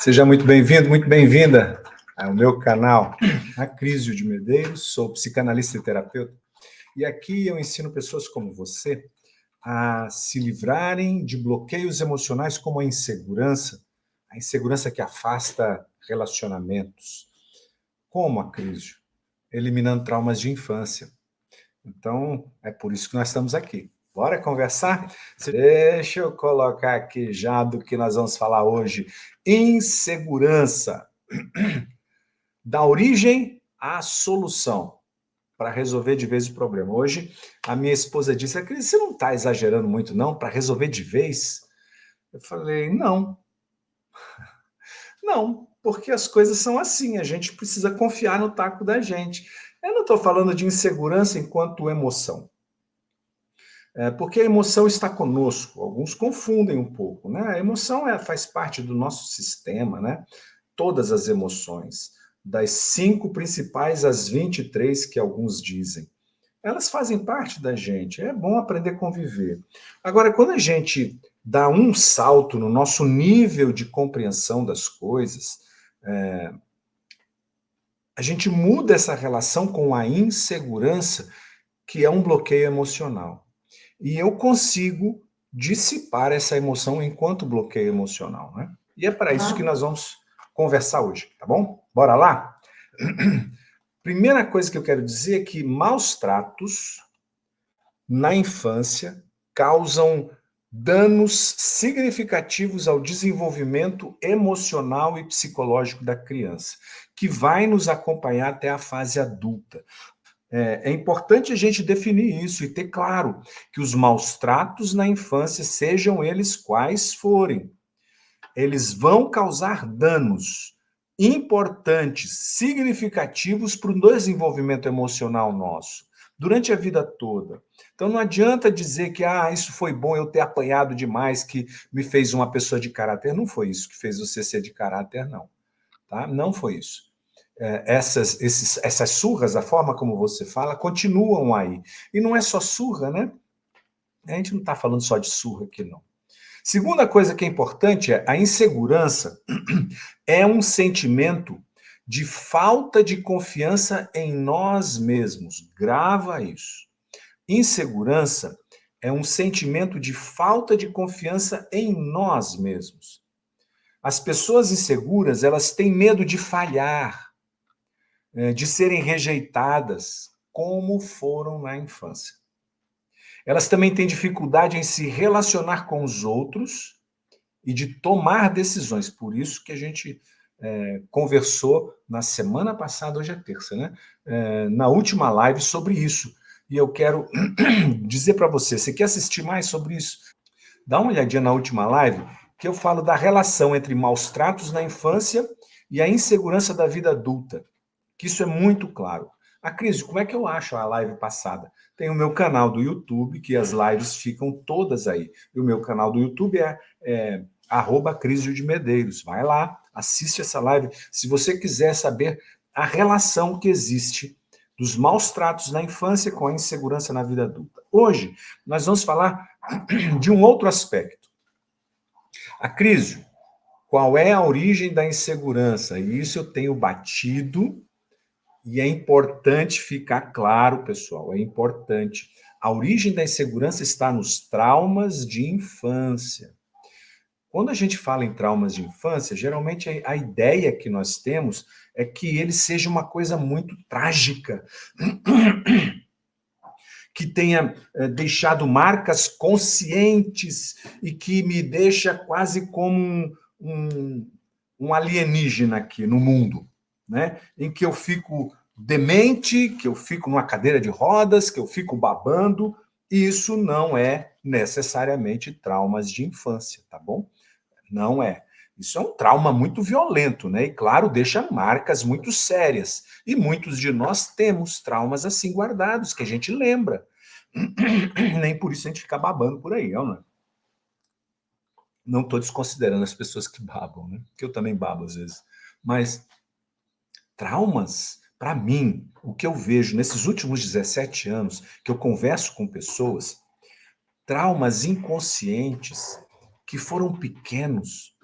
Seja muito bem-vindo, muito bem-vinda ao meu canal Acrísio de Medeiros. Sou psicanalista e terapeuta e aqui eu ensino pessoas como você a se livrarem de bloqueios emocionais como a insegurança que afasta relacionamentos. Como, Acrísio? Eliminando traumas de infância. Então, é por isso que nós estamos aqui. Bora conversar? Deixa eu colocar aqui já do que nós vamos falar hoje. Insegurança. Da origem à solução, para resolver de vez o problema. Hoje, a minha esposa disse, Cris, você não está exagerando muito, não, para resolver de vez? Eu falei, não. Não, porque as coisas são assim, a gente precisa confiar no taco da gente. Eu não estou falando de insegurança enquanto emoção. Porque a emoção está conosco. Alguns confundem um pouco, né? A emoção faz parte do nosso sistema, né? Todas as emoções, das 5 principais às 23 que alguns dizem. Elas fazem parte da gente, é bom aprender a conviver. Agora, quando a gente dá um salto no nosso nível de compreensão das coisas, a gente muda essa relação com a insegurança, que é um bloqueio emocional. E eu consigo dissipar essa emoção enquanto bloqueio emocional, né? E é para isso que nós vamos conversar hoje, tá bom? Bora lá? Primeira coisa que eu quero dizer é que maus tratos na infância causam danos significativos ao desenvolvimento emocional e psicológico da criança, que vai nos acompanhar até a fase adulta. É importante a gente definir isso e ter claro que os maus tratos na infância, sejam eles quais forem, eles vão causar danos importantes, significativos para o desenvolvimento emocional nosso, durante a vida toda. Então não adianta dizer que isso foi bom eu ter apanhado demais, que me fez uma pessoa de caráter. Não foi isso que fez você ser de caráter, não. Tá? Não foi isso. Essas surras, a forma como você fala, continuam aí. E não é só surra, né? A gente não está falando só de surra aqui, não. Segunda coisa que é importante é a insegurança é um sentimento de falta de confiança em nós mesmos. Grava isso. Insegurança é um sentimento de falta de confiança em nós mesmos. As pessoas inseguras, elas têm medo de falhar, de serem rejeitadas, como foram na infância. Elas também têm dificuldade em se relacionar com os outros e de tomar decisões. Por isso que a gente conversou na semana passada, hoje é terça, né? Na última live sobre isso. E eu quero dizer para você quer assistir mais sobre isso? Dá uma olhadinha na última live, que eu falo da relação entre maus tratos na infância e a insegurança da vida adulta. Que isso é muito claro. Cris, como é que eu acho a live passada? Tem o meu canal do YouTube, que as lives ficam todas aí. E o meu canal do YouTube é @Acrísio de Medeiros. Vai lá, assiste essa live. Se você quiser saber a relação que existe dos maus tratos na infância com a insegurança na vida adulta. Hoje, nós vamos falar de um outro aspecto. Acrísio, qual é a origem da insegurança? E isso eu tenho batido. E é importante ficar claro, pessoal, é importante. A origem da insegurança está nos traumas de infância. Quando a gente fala em traumas de infância, geralmente a ideia que nós temos é que ele seja uma coisa muito trágica, que tenha deixado marcas conscientes e que me deixa quase como um alienígena aqui no mundo, né? Em que eu fico demente, que eu fico numa cadeira de rodas, que eu fico babando, e isso não é necessariamente traumas de infância, tá bom? Não é. Isso é um trauma muito violento, né? E, claro, deixa marcas muito sérias. E muitos de nós temos traumas assim guardados, que a gente lembra. Nem por isso a gente fica babando por aí, não é? Não estou desconsiderando as pessoas que babam, né? Porque eu também babo às vezes. Mas traumas, para mim, o que eu vejo nesses últimos 17 anos, que eu converso com pessoas, traumas inconscientes que foram pequenos,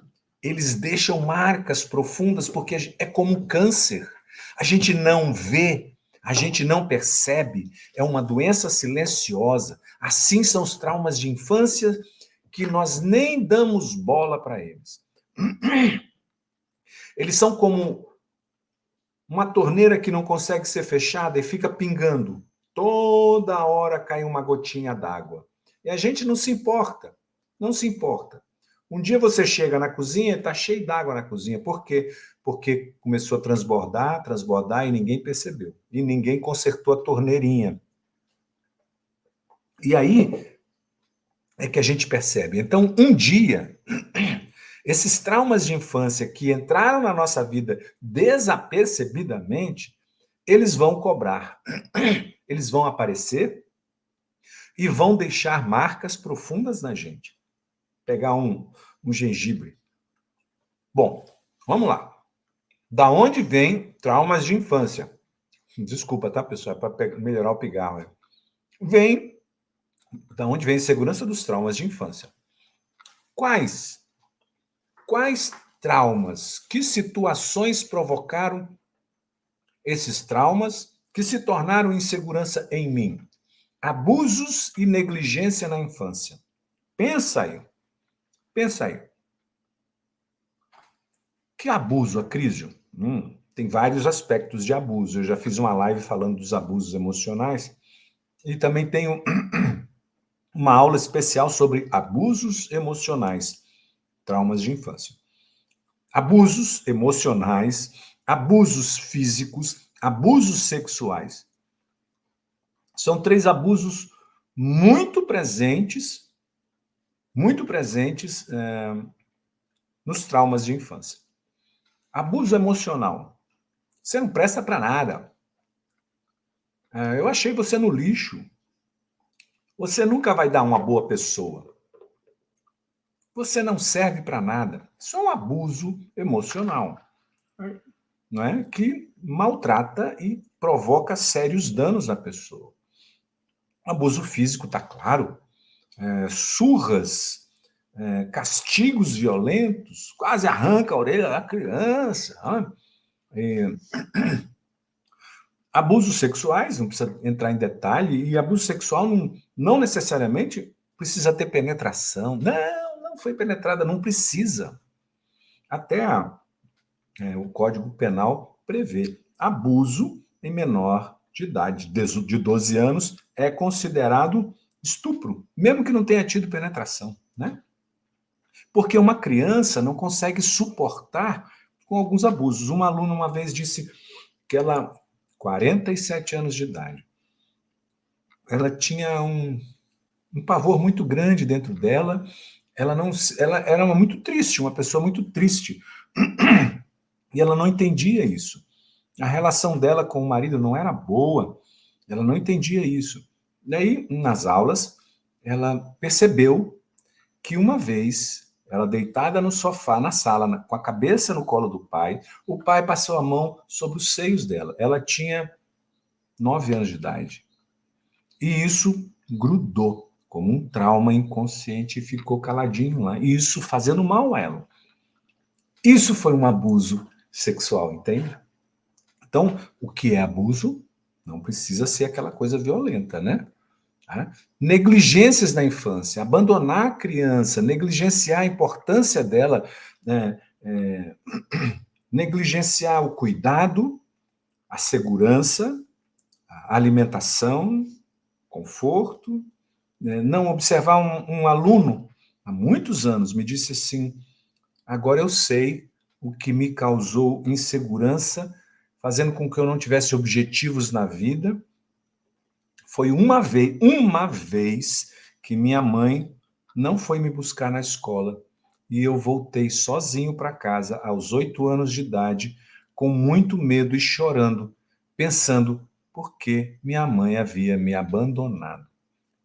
eles deixam marcas profundas porque é como um câncer. A gente não vê, a gente não percebe, é uma doença silenciosa. Assim são os traumas de infância que nós nem damos bola para eles. Eles são como uma torneira que não consegue ser fechada e fica pingando. Toda hora cai uma gotinha d'água. E a gente não se importa, não se importa. Um dia você chega na cozinha e está cheio d'água na cozinha. Por quê? Porque começou a transbordar, transbordar e ninguém percebeu. E ninguém consertou a torneirinha. E aí é que a gente percebe. Então, um dia, esses traumas de infância que entraram na nossa vida desapercebidamente, eles vão cobrar. Eles vão aparecer e vão deixar marcas profundas na gente. Pegar um gengibre. Bom, vamos lá. Da onde vem traumas de infância? Desculpa, tá, pessoal? É para melhorar o pigarro. Vem da onde vem a segurança dos traumas de infância. Quais traumas, que situações provocaram esses traumas que se tornaram insegurança em mim? Abusos e negligência na infância. Pensa aí. Pensa aí. Que abuso, Acrísio? Tem vários aspectos de abuso. Eu já fiz uma live falando dos abusos emocionais e também tenho uma aula especial sobre abusos emocionais, traumas de infância. Abusos emocionais, abusos físicos, abusos sexuais. São 3 abusos muito presentes nos traumas de infância. Abuso emocional. Você não presta para nada. Eu achei você no lixo. Você nunca vai dar uma boa pessoa. Você não serve para nada. Isso é um abuso emocional, não é? Que maltrata e provoca sérios danos na pessoa. Abuso físico, está claro. Surras, castigos violentos, quase arranca a orelha da criança. Abusos sexuais, não precisa entrar em detalhe, e abuso sexual não necessariamente precisa ter penetração. Não foi penetrada, não precisa. Até o Código Penal prevê abuso em menor de idade, de 12 anos, é considerado estupro, mesmo que não tenha tido penetração, né? Porque uma criança não consegue suportar com alguns abusos. Uma aluna uma vez disse que ela, 47 anos de idade, ela tinha um pavor muito grande dentro dela, ela era muito triste, uma pessoa muito triste, e ela não entendia isso. A relação dela com o marido não era boa, ela não entendia isso. Daí, nas aulas, ela percebeu que uma vez, ela deitada no sofá, na sala, com a cabeça no colo do pai, o pai passou a mão sobre os seios dela. Ela tinha 9 anos de idade. E isso grudou como um trauma inconsciente e ficou caladinho lá. E isso fazendo mal a ela. Isso foi um abuso sexual, entende? Então, o que é abuso não precisa ser aquela coisa violenta, né? Negligências na infância, abandonar a criança, negligenciar a importância dela, né? Negligenciar o cuidado, a segurança, a alimentação, conforto, né? Não observar um aluno há muitos anos me disse assim: agora eu sei o que me causou insegurança, fazendo com que eu não tivesse objetivos na vida. Foi uma vez que minha mãe não foi me buscar na escola e eu voltei sozinho para casa aos 8 anos de idade, com muito medo e chorando, pensando por que minha mãe havia me abandonado.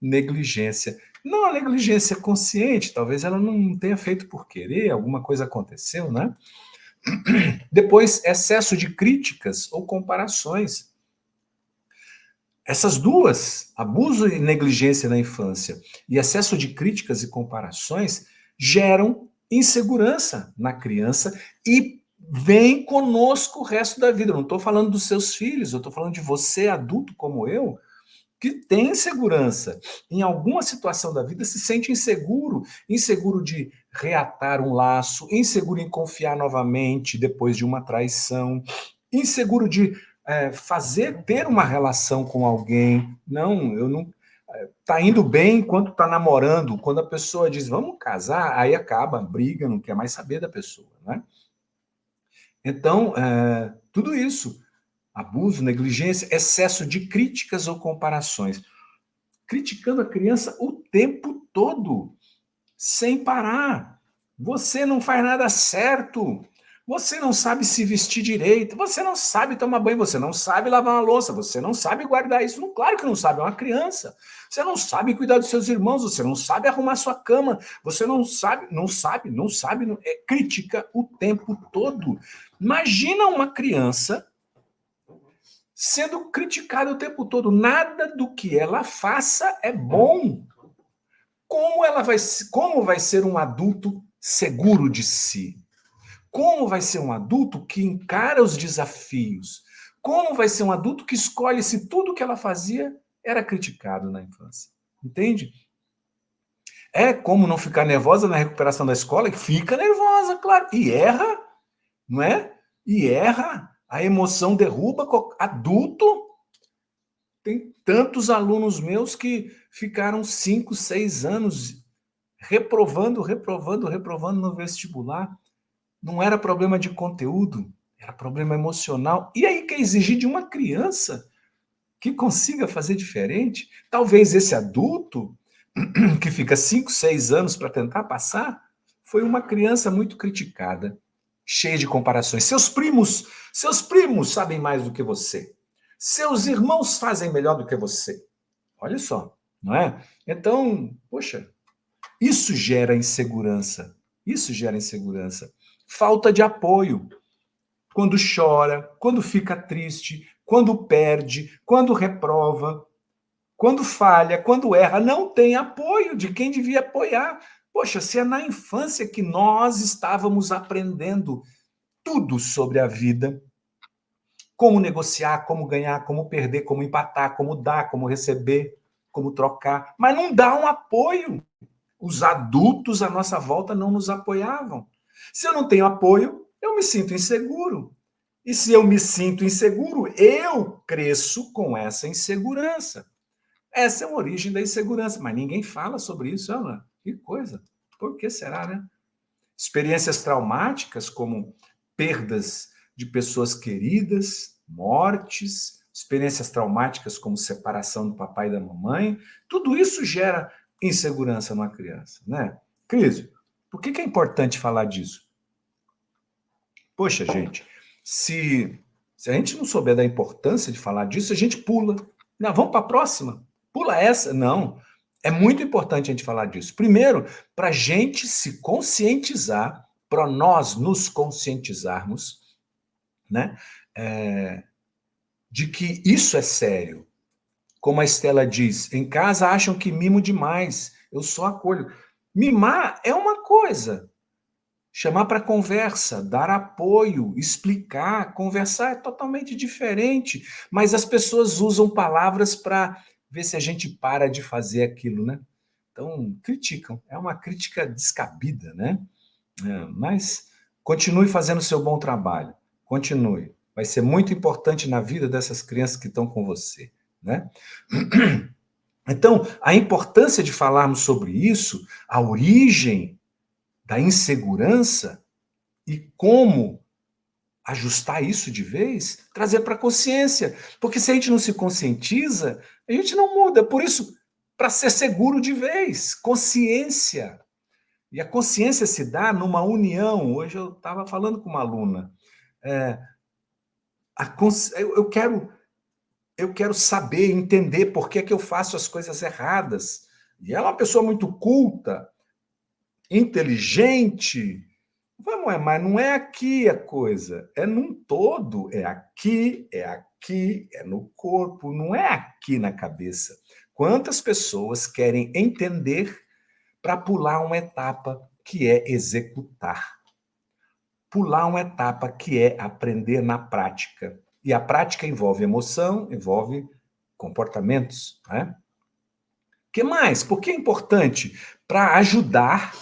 Negligência. Não a negligência consciente, talvez ela não tenha feito por querer, alguma coisa aconteceu, né? Depois, excesso de críticas ou comparações. Essas duas, abuso e negligência na infância e excesso de críticas e comparações, geram insegurança na criança e vem conosco o resto da vida. Eu não estou falando dos seus filhos, eu estou falando de você, adulto como eu, que tem insegurança. Em alguma situação da vida se sente inseguro, inseguro de reatar um laço, inseguro em confiar novamente depois de uma traição, inseguro de ter uma relação com alguém. Não, eu não. Tá indo bem enquanto tá namorando. Quando a pessoa diz, vamos casar, aí acaba, briga, não quer mais saber da pessoa, né? Então, tudo isso, abuso, negligência, excesso de críticas ou comparações, criticando a criança o tempo todo, sem parar. Você não faz nada certo. Você não sabe se vestir direito. Você não sabe tomar banho. Você não sabe lavar uma louça. Você não sabe guardar isso. Não, claro que não sabe, é uma criança. Você não sabe cuidar dos seus irmãos. Você não sabe arrumar sua cama. Você não sabe, não sabe, não sabe. É crítica o tempo todo. Imagina uma criança sendo criticada o tempo todo. Nada do que ela faça é bom. Como vai ser um adulto seguro de si? Como vai ser um adulto que encara os desafios? Como vai ser um adulto que escolhe se tudo que ela fazia era criticado na infância? Entende? É como não ficar nervosa na recuperação da escola, que fica nervosa, claro, e erra, não é? E erra, a emoção derruba adulto. Tem tantos alunos meus que ficaram 5, 6 anos reprovando, reprovando, reprovando no vestibular. Não era problema de conteúdo, era problema emocional. E aí quer exigir de uma criança que consiga fazer diferente? Talvez esse adulto que fica 5, 6 anos para tentar passar, foi uma criança muito criticada, cheia de comparações. Seus primos sabem mais do que você. Seus irmãos fazem melhor do que você. Olha só, não é? Então, poxa, isso gera insegurança. Isso gera insegurança. Falta de apoio. Quando chora, quando fica triste, quando perde, quando reprova, quando falha, quando erra, não tem apoio de quem devia apoiar. Poxa, se é na infância que nós estávamos aprendendo tudo sobre a vida, como negociar, como ganhar, como perder, como empatar, como dar, como receber, como trocar, mas não dá um apoio. Os adultos à nossa volta não nos apoiavam. Se eu não tenho apoio, eu me sinto inseguro. E se eu me sinto inseguro, eu cresço com essa insegurança. Essa é a origem da insegurança, mas ninguém fala sobre isso, Ana. Que coisa. Por que será, né? Experiências traumáticas, como perdas de pessoas queridas, mortes, experiências traumáticas como separação do papai e da mamãe, tudo isso gera insegurança numa criança, né? Cris, por que é importante falar disso? Poxa, gente, se a gente não souber da importância de falar disso, a gente pula. Não, vamos para a próxima. Pula essa. Não. É muito importante a gente falar disso. Primeiro, para a gente se conscientizar, para nós nos conscientizarmos, né, de que isso é sério. Como a Estela diz, em casa acham que mimo demais. Eu só acolho. Mimar é uma coisa, chamar para conversa, dar apoio, explicar, conversar é totalmente diferente, mas as pessoas usam palavras para ver se a gente para de fazer aquilo, né? Então, criticam. É uma crítica descabida, né? Mas continue fazendo o seu bom trabalho. Continue. Vai ser muito importante na vida dessas crianças que estão com você, né? Então, a importância de falarmos sobre isso, a origem da insegurança, e como ajustar isso de vez, trazer para a consciência. Porque se a gente não se conscientiza, a gente não muda. Por isso, para ser seguro de vez, consciência. E a consciência se dá numa união. Hoje eu estava falando com uma aluna. É, eu quero saber, entender por que, é que eu faço as coisas erradas. E ela é uma pessoa muito culta, inteligente. Vamos, mas não é aqui a coisa, é num todo, é aqui, é no corpo, não é aqui na cabeça. Quantas pessoas querem entender para pular uma etapa que é executar. Pular uma etapa, que é aprender na prática. E a prática envolve emoção, envolve comportamentos, né? O que mais? Por que é importante? Para ajudar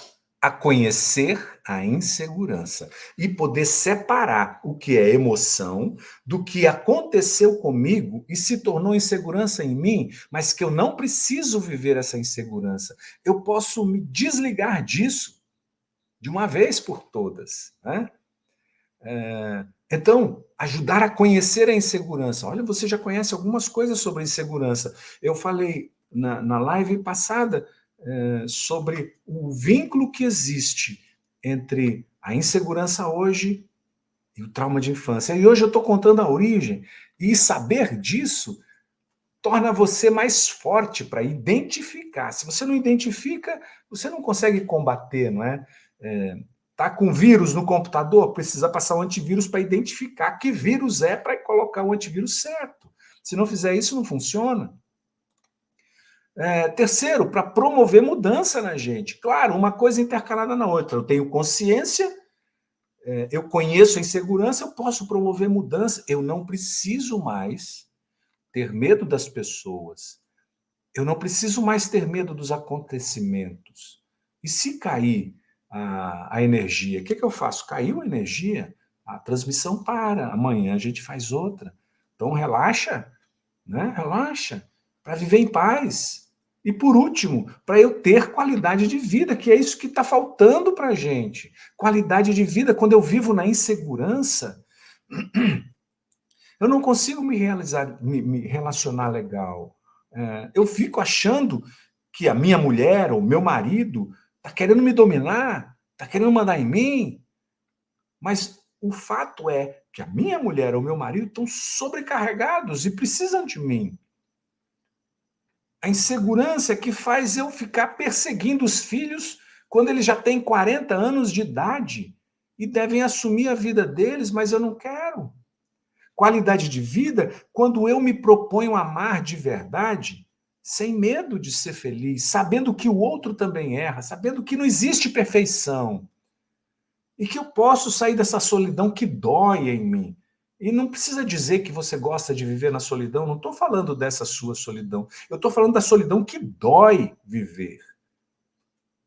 a conhecer a insegurança e poder separar o que é emoção do que aconteceu comigo e se tornou insegurança em mim, mas que eu não preciso viver essa insegurança. Eu posso me desligar disso de uma vez por todas, né? Então, ajudar a conhecer a insegurança. Olha, você já conhece algumas coisas sobre insegurança. Eu falei na live passada sobre o vínculo que existe entre a insegurança hoje e o trauma de infância. E hoje eu estou contando a origem. E saber disso torna você mais forte para identificar. Se você não identifica, você não consegue combater, não é? Tá com vírus no computador, precisa passar um antivírus para identificar que vírus é para colocar o antivírus certo. Se não fizer isso, não funciona. Terceiro, para promover mudança na gente. Claro, uma coisa intercalada na outra. Eu tenho consciência, eu conheço a insegurança, eu posso promover mudança. Eu não preciso mais ter medo das pessoas. Eu não preciso mais ter medo dos acontecimentos. E se cair a energia, o que eu faço? Caiu a energia, a transmissão para. Amanhã a gente faz outra. Então relaxa, né? Relaxa, para viver em paz. E por último, para eu ter qualidade de vida, que é isso que está faltando para a gente. Qualidade de vida, quando eu vivo na insegurança, eu não consigo me realizar, me relacionar legal. Eu fico achando que a minha mulher ou meu marido está querendo me dominar, está querendo mandar em mim, mas o fato é que a minha mulher ou meu marido estão sobrecarregados e precisam de mim. A insegurança é que faz eu ficar perseguindo os filhos quando eles já têm 40 anos de idade e devem assumir a vida deles, mas eu não quero. Qualidade de vida quando eu me proponho a amar de verdade, sem medo de ser feliz, sabendo que o outro também erra, sabendo que não existe perfeição. E que eu posso sair dessa solidão que dói em mim. E não precisa dizer que você gosta de viver na solidão, não estou falando dessa sua solidão. Eu estou falando da solidão que dói viver.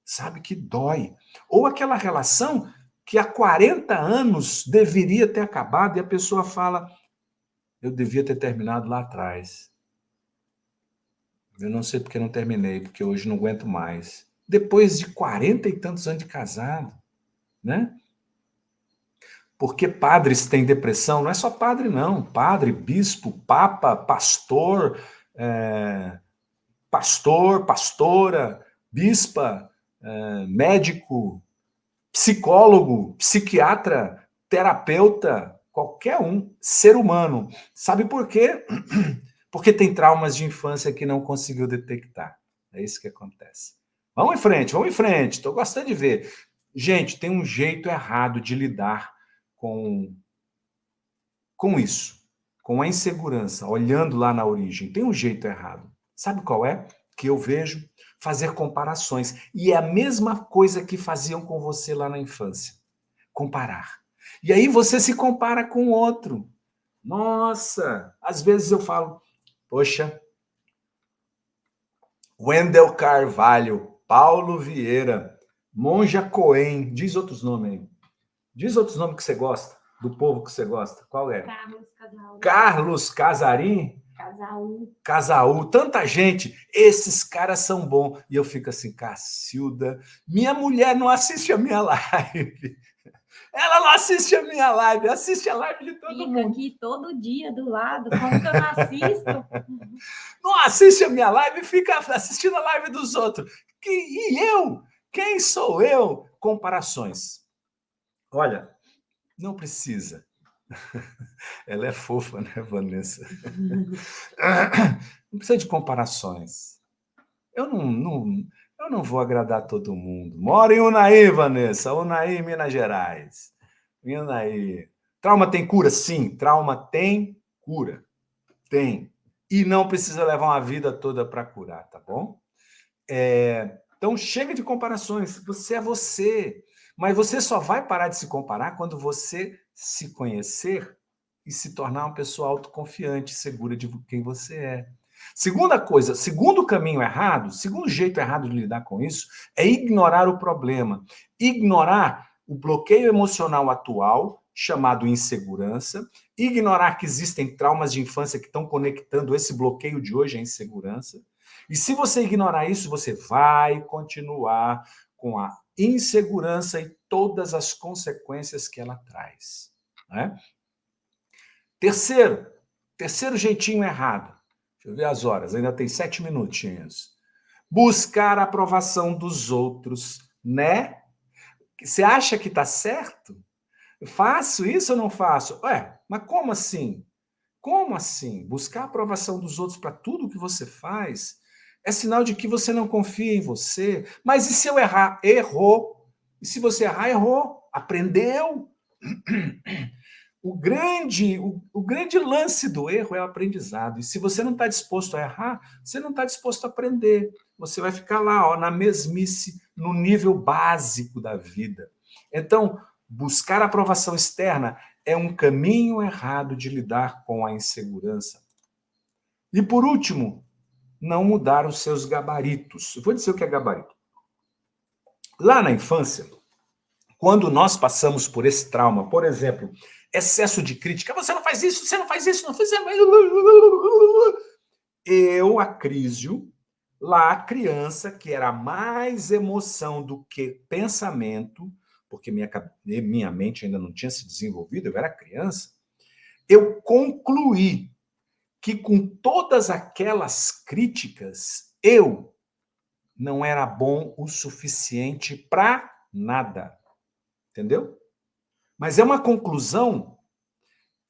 Sabe, que dói. Ou aquela relação que há 40 anos deveria ter acabado e a pessoa fala: eu devia ter terminado lá atrás. Eu não sei porque não terminei, porque hoje não aguento mais. Depois de 40 e tantos anos de casado, né? Porque padres têm depressão, não é só padre, não. Padre, bispo, papa, pastor, pastora, bispa, médico, psicólogo, psiquiatra, terapeuta, qualquer um, ser humano. Sabe por quê? Porque tem traumas de infância que não conseguiu detectar. É isso que acontece. Vamos em frente, vamos em frente. Estou gostando de ver. Gente, tem um jeito errado de lidar com isso, com a insegurança, olhando lá na origem. Tem um jeito errado. Sabe qual é? Que eu vejo fazer comparações. E é a mesma coisa que faziam com você lá na infância. Comparar. E aí você se compara com o outro. Nossa, às vezes eu falo, poxa, Wendel Carvalho, Paulo Vieira, Monja Coen, diz outros nomes aí. Diz outros nomes que você gosta, do povo que você gosta. Qual é? Carlos Casarim. Carlos Casarim? Casaú, tanta gente. Esses caras são bons. E eu fico assim, Cacilda, minha mulher não assiste a minha live. Ela não assiste a minha live, assiste a live de todo mundo. Fica aqui todo dia do lado, como que eu não assisto? Não assiste a minha live e fica assistindo a live dos outros. E eu? Quem sou eu? Comparações. Olha, não precisa. Ela é fofa, né, Vanessa? Não precisa de comparações. Eu não vou agradar todo mundo. Moro em Unai, Vanessa. Unai, Minas Gerais. Unai. Trauma tem cura? Sim, trauma tem cura. Tem. E não precisa levar uma vida toda para curar, tá bom? Então, chega de comparações. Você é você. Mas você só vai parar de se comparar quando você se conhecer e se tornar uma pessoa autoconfiante, segura de quem você é. Segunda coisa, segundo caminho errado, segundo jeito errado de lidar com isso, é ignorar o problema. Ignorar o bloqueio emocional atual, chamado insegurança, ignorar que existem traumas de infância que estão conectando esse bloqueio de hoje à insegurança. E se você ignorar isso, você vai continuar com a insegurança e todas as consequências que ela traz. Né? Terceiro jeitinho errado. Deixa eu ver as horas, ainda tem 7 minutinhos. Buscar a aprovação dos outros, né? Você acha que está certo? Faço isso ou não faço? Ué, mas como assim? Como assim? Buscar a aprovação dos outros para tudo que você faz é sinal de que você não confia em você. Mas e se eu errar? Errou. E se você errar, errou. Aprendeu. O grande lance do erro é o aprendizado. E se você não está disposto a errar, você não está disposto a aprender. Você vai ficar lá, ó, na mesmice, no nível básico da vida. Então, buscar aprovação externa é um caminho errado de lidar com a insegurança. E por último, não mudar os seus gabaritos. Eu vou dizer o que é gabarito. Lá na infância, quando nós passamos por esse trauma, por exemplo, excesso de crítica, você não faz isso, você não faz isso, não faz isso. Eu, Acrísio, lá criança, que era mais emoção do que pensamento, porque minha mente ainda não tinha se desenvolvido, eu era criança, eu concluí que com todas aquelas críticas, eu não era bom o suficiente para nada. Entendeu? Mas é uma conclusão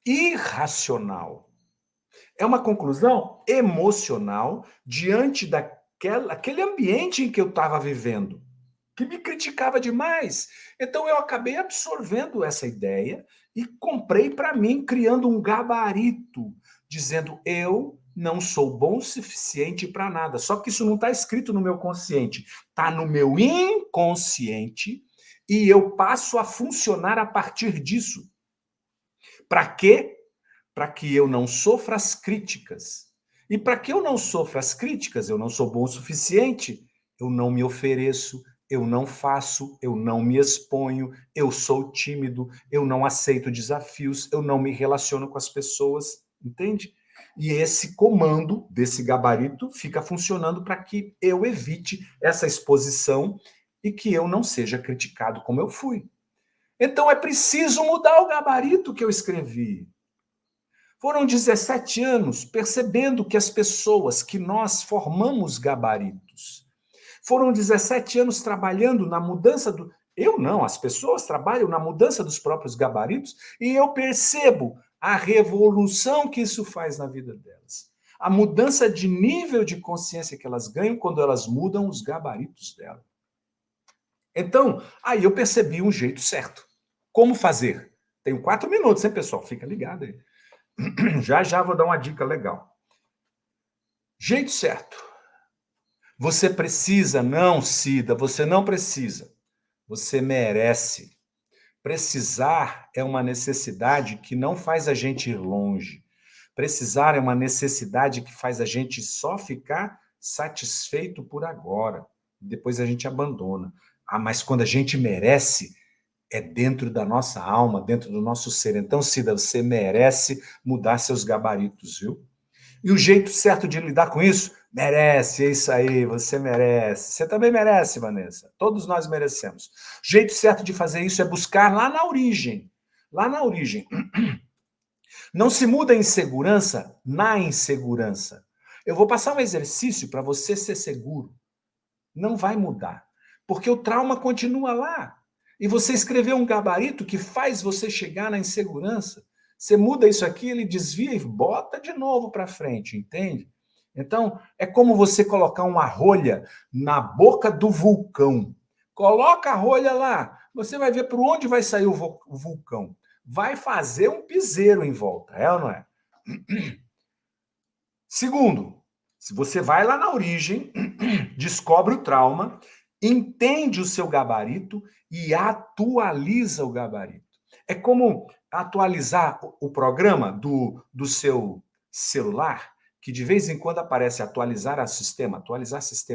irracional. É uma conclusão emocional diante daquele ambiente em que eu estava vivendo, que me criticava demais. Então eu acabei absorvendo essa ideia e comprei para mim, criando um gabarito, dizendo eu não sou bom o suficiente para nada. Só que isso não está escrito no meu consciente, está no meu inconsciente e eu passo a funcionar a partir disso. Para quê? Para que eu não sofra as críticas. E para que eu não sofra as críticas, eu não sou bom o suficiente, eu não me ofereço, eu não faço, eu não me exponho, eu sou tímido, eu não aceito desafios, eu não me relaciono com as pessoas, entende? E esse comando desse gabarito fica funcionando para que eu evite essa exposição e que eu não seja criticado como eu fui. Então é preciso mudar o gabarito que eu escrevi. Foram 17 anos percebendo que as pessoas, que nós formamos gabaritos. Foram 17 anos trabalhando na mudança do... Eu não, as pessoas trabalham na mudança dos próprios gabaritos e eu percebo a revolução que isso faz na vida delas. A mudança de nível de consciência que elas ganham quando elas mudam os gabaritos delas. Então, aí eu percebi um jeito certo. Como fazer? Tenho 4 minutos, hein, pessoal? Fica ligado aí. Já já vou dar uma dica legal. Jeito certo. Você precisa, não, Cida, você não precisa. Você merece. Precisar é uma necessidade que não faz a gente ir longe. Precisar é uma necessidade que faz a gente só ficar satisfeito por agora. Depois a gente abandona. Ah, mas quando a gente merece, é dentro da nossa alma, dentro do nosso ser. Então, Cida, você merece mudar seus gabaritos, viu? E o jeito certo de lidar com isso? Merece, é isso aí, você merece. Você também merece, Vanessa. Todos nós merecemos. O jeito certo de fazer isso é buscar lá na origem. Lá na origem. Não se muda a insegurança na insegurança. Eu vou passar um exercício para você ser seguro. Não vai mudar. Porque o trauma continua lá. E você escreveu um gabarito que faz você chegar na insegurança. Você muda isso aqui, ele desvia e bota de novo para frente, entende? Então, é como você colocar uma rolha na boca do vulcão. Coloca a rolha lá, você vai ver por onde vai sair o vulcão. Vai fazer um piseiro em volta, é ou não é? Segundo, se você vai lá na origem, descobre o trauma entende o seu gabarito e atualiza o gabarito. É como atualizar o programa do seu celular, que de vez em quando aparece atualizar sistema,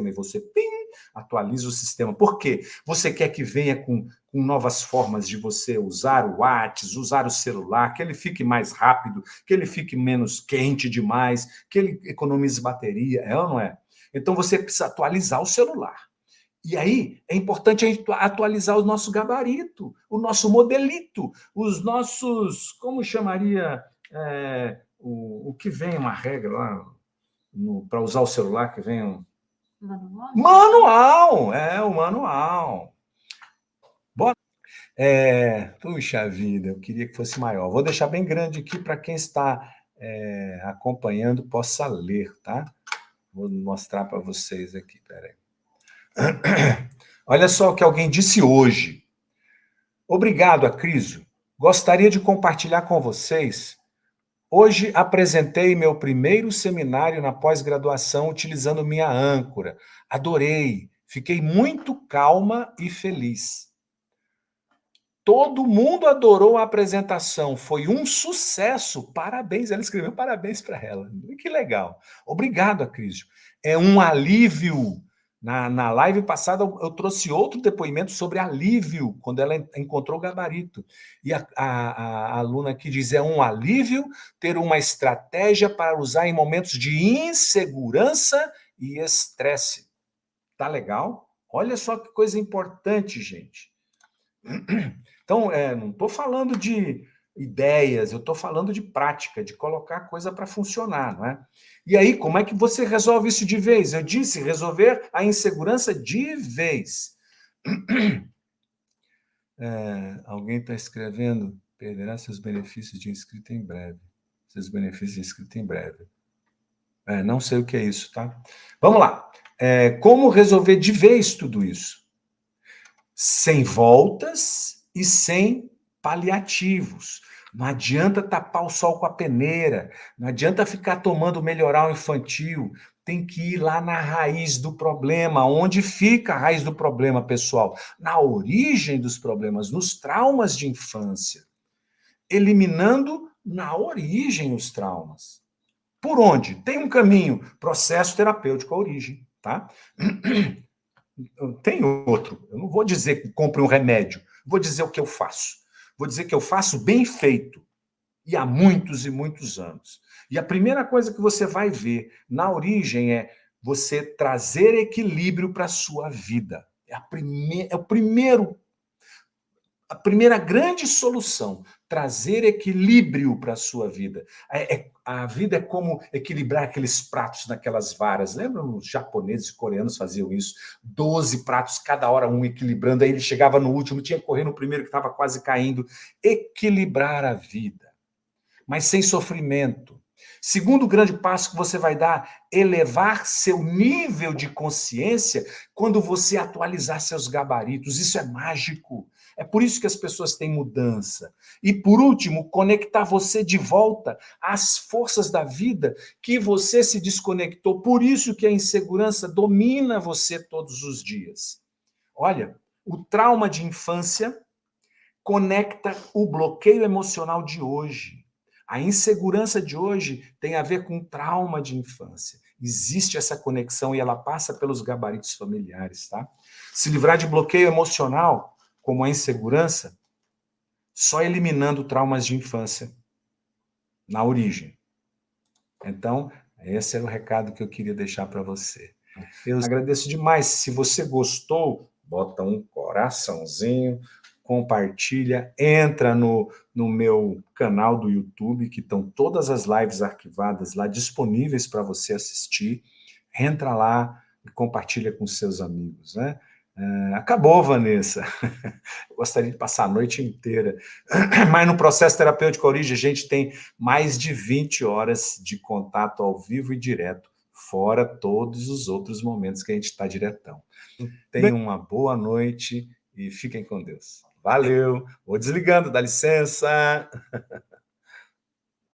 e você, pim, atualiza o sistema. Por quê? Você quer que venha com novas formas de você usar o WhatsApp, usar o celular, que ele fique mais rápido, que ele fique menos quente demais, que ele economize bateria, é ou não é? Então você precisa atualizar o celular. E aí é importante a gente atualizar o nosso gabarito, o nosso modelito, os nossos, como chamaria o que vem uma regra lá para usar o celular, que vem um... Manual, o manual. Bora. Puxa vida, eu queria que fosse maior. Vou deixar bem grande aqui para quem está acompanhando possa ler, tá? Vou mostrar para vocês aqui, peraí. Olha só o que alguém disse hoje. Obrigado, Acrísio. Gostaria de compartilhar com vocês. Hoje apresentei meu primeiro seminário na pós-graduação utilizando minha âncora. Adorei. Fiquei muito calma e feliz. Todo mundo adorou a apresentação. Foi um sucesso. Parabéns. Ela escreveu parabéns para ela. Que legal. Obrigado, Acrísio. É um alívio. Na live passada, eu trouxe outro depoimento sobre alívio, quando ela encontrou o gabarito. E a aluna aqui diz, é um alívio ter uma estratégia para usar em momentos de insegurança e estresse. Tá legal? Olha só que coisa importante, gente. Então, não estou falando de ideias, eu estou falando de prática, de colocar a coisa para funcionar, não é? E aí, como é que você resolve isso de vez? Eu disse, resolver a insegurança de vez. Alguém está escrevendo, perderá seus benefícios de inscrito em breve. Seus benefícios de inscrito em breve. Não sei o que é isso, tá? Vamos lá. Como resolver de vez tudo isso? Sem voltas e sem paliativos. Não adianta tapar o sol com a peneira, não adianta ficar tomando melhoral infantil, tem que ir lá na raiz do problema. Onde fica a raiz do problema, pessoal? Na origem dos problemas, nos traumas de infância. Eliminando na origem os traumas. Por onde? Tem um caminho, processo terapêutico à origem, tá? Tem outro. Eu não vou dizer que compre um remédio, vou dizer o que eu faço. Vou dizer que eu faço bem feito, e há muitos e muitos anos. E a primeira coisa que você vai ver na origem é você trazer equilíbrio para a sua vida. A primeira grande solução, trazer equilíbrio para a sua vida. A vida é como equilibrar aqueles pratos naquelas varas. Lembram? Os japoneses e coreanos faziam isso. 12 pratos, cada hora um equilibrando. Aí ele chegava no último, tinha que correr no primeiro que estava quase caindo. Equilibrar a vida, mas sem sofrimento. Segundo grande passo que você vai dar, elevar seu nível de consciência quando você atualizar seus gabaritos. Isso é mágico. É por isso que as pessoas têm mudança. E, por último, conectar você de volta às forças da vida que você se desconectou. Por isso que a insegurança domina você todos os dias. Olha, o trauma de infância conecta o bloqueio emocional de hoje. A insegurança de hoje tem a ver com o trauma de infância. Existe essa conexão e ela passa pelos gabaritos familiares, tá? Se livrar de bloqueio emocional, como a insegurança, só eliminando traumas de infância na origem. Então, esse era o recado que eu queria deixar para você. Eu agradeço demais. Se você gostou, bota um coraçãozinho, compartilha, entra no meu canal do YouTube, que estão todas as lives arquivadas lá, disponíveis para você assistir. Entra lá e compartilha com seus amigos, né? Acabou, Vanessa. Eu gostaria de passar a noite inteira. Mas no processo terapêutico Origem, a gente tem mais de 20 horas de contato ao vivo e direto, fora todos os outros momentos que a gente está diretão. Tenham uma boa noite e fiquem com Deus. Valeu. Vou desligando, dá licença.